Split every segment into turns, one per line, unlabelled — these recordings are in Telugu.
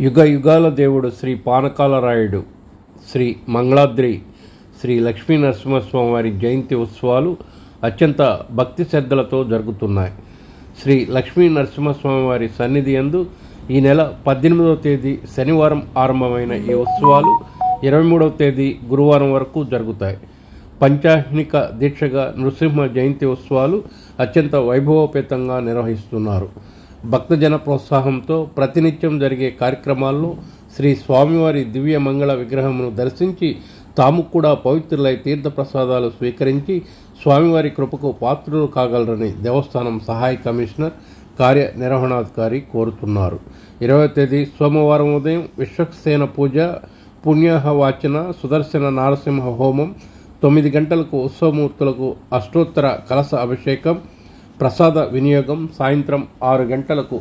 యుగ యుగాల దేవుడు శ్రీ పానకాల రాయుడు శ్రీ మంగళాద్రి శ్రీ లక్ష్మీ నరసింహస్వామి వారి జయంతి ఉత్సవాలు అత్యంత భక్తి శ్రద్ధలతో జరుగుతున్నాయి. శ్రీ లక్ష్మీ నరసింహస్వామి వారి సన్నిధి యందు ఈ నెల 18వ తేదీ శనివారం ఆరంభమైన ఈ ఉత్సవాలు 23వ తేదీ గురువారం వరకు జరుగుతాయి. పంచాహ్నిక దీక్షగా నృసింహ జయంతి ఉత్సవాలు అత్యంత వైభవోపేతంగా నిర్వహిస్తున్నారు. భక్తజన ప్రోత్సాహంతో ప్రతినిత్యం జరిగే కార్యక్రమాల్లో శ్రీ స్వామివారి దివ్య మంగళ విగ్రహమును దర్శించి తాము కూడా పవిత్రులై తీర్థప్రసాదాలు స్వీకరించి స్వామివారి కృపకు పాత్రులు కాగలరని దేవస్థానం సహాయ కమిషనర్ కార్యనిర్వహణాధికారి కోరుతున్నారు. 20వ తేదీ సోమవారం ఉదయం విశ్వక్సేన పూజ, పుణ్యాహ వాచన, సుదర్శన నారసింహ హోమం, 9 గంటలకు ఉత్సవమూర్తులకు అష్టోత్తర కలశ అభిషేకం, ప్రసాద వినియోగం, సాయంత్రం 6 గంటలకు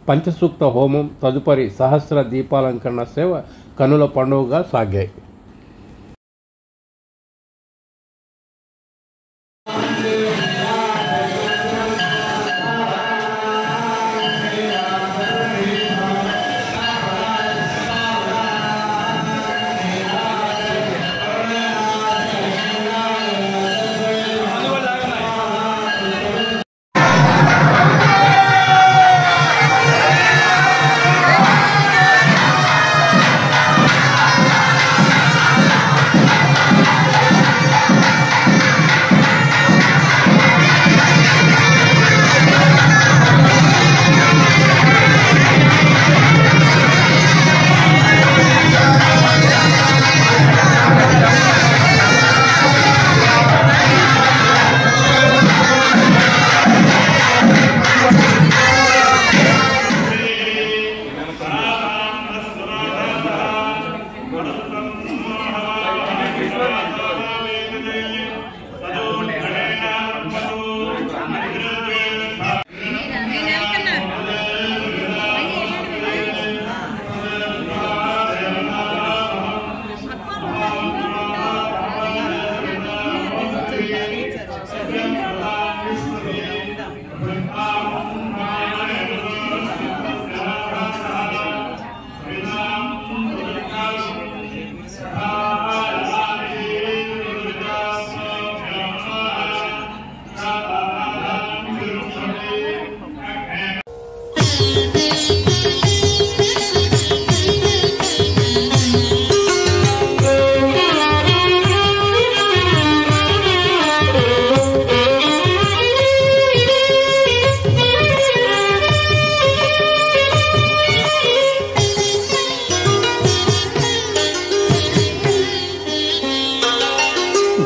పంచసూక్త హోమం, తదుపరి సహస్ర దీపాలంకరణ సేవ కనుల పండుగగా సాగాయి.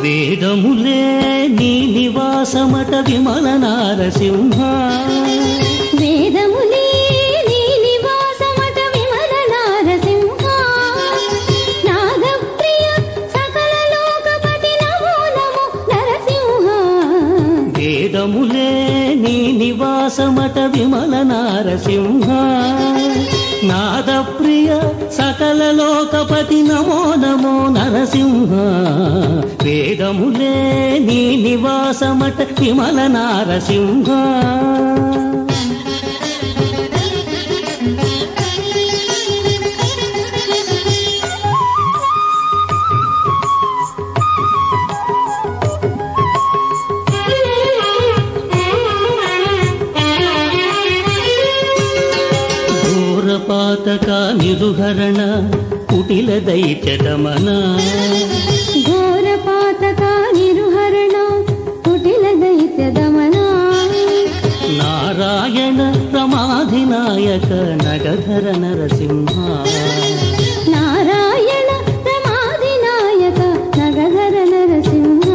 వేదములే నీ నివాసమట విమల నారసింహ,
వేదములే నీ నివాసమట విమల నారసింహ, నాగప్రియ సకల లోకపతి నమో నమో నరసింహ.
వేదములే నీ నివాసమట విమల నారసింహ, నాదప్రియ సకల లోకపతి నమో నమో నరసింహ. వేదములే నీ నివాసమట విమల నారసింహ. ఘోరపాతక నిరుహరణ కుటిల దైత్య దమన,
ఘోరపాతక నిరుహరణ కుటిల దైత్య దమన,
నారాయణ ప్రమాధినాయక నగధర నరసింహ,
నారాయణ ప్రమాధినాయక నగధర నరసింహ.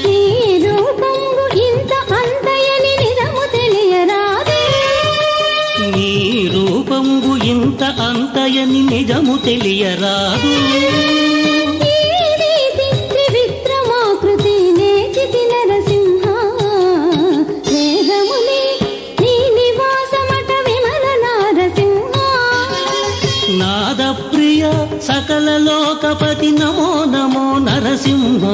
నీ రూపంబు ఇంత అంతయని నిజము తెలియరాదే,
నీ రూపంబు ఇంత అంతయని నిజము తెలియరాదు.
ఈ రీతి త్రివిక్రమాకృతి నేచితి నరసింహ, వేదములే నీ నివాసమట విమల నారసింహ.
నాదప్రియ సకల లోకపతి నమో నమో నరసింహ.